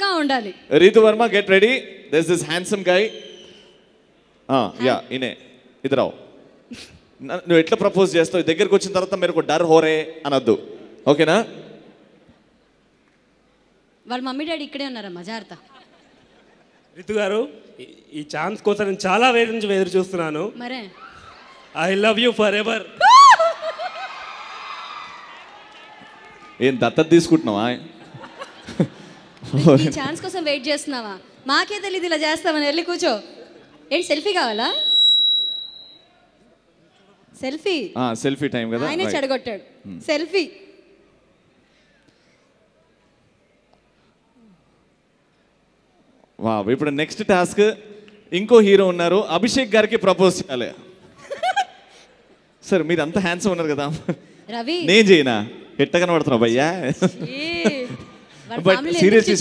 గా ఉండాలి. Ritu Varma, get ready. This is handsome guy. యా ఇనే ఇద్దరావు. నువ్వు ఎట్లా ప్రపోజ్ చేస్తావు, దగ్గరికి వచ్చిన తర్వాత మీరు డర్ హోరే అనొద్దు, ఓకేనా? వాళ్ళ మమ్మీ డాడీ ఇక్కడే ఉన్నారమ్మా, జాగ్రత్త. రితు గారు, ఈ ఛాన్స్ కోసం నేను చాలా వేరే నుంచి ఎదురు చూస్తున్నాను. మరే I love you for ever. ఏం దత్తత తీసుకుంటున్నావా? ఈ ఛాన్స్ కోసం వెయిట్ చేస్తున్నావా? మాకే తెలియదు ఇలా చేస్తామని. వెళ్ళి కూర్చో. ఏంటి సెల్ఫీ కావాలా? సెల్ఫీ సెల్ఫీ టైం కదా, ఆయనే చెడగొట్టాడు. సెల్ఫీ. వా, ఇప్పుడు నెక్స్ట్ టాస్క్ ఇంకో హీరో ఉన్నారు, అభిషేక్ గారికి ప్రపోజ్ చేయాలి. సార్ మీరు అంత హ్యాండ్సమ్ ఉన్నారు కదా, రవి నేను చేయనా? ఎట్ట కనబడుతున్నావు భయ్యా? సీరియస్లీ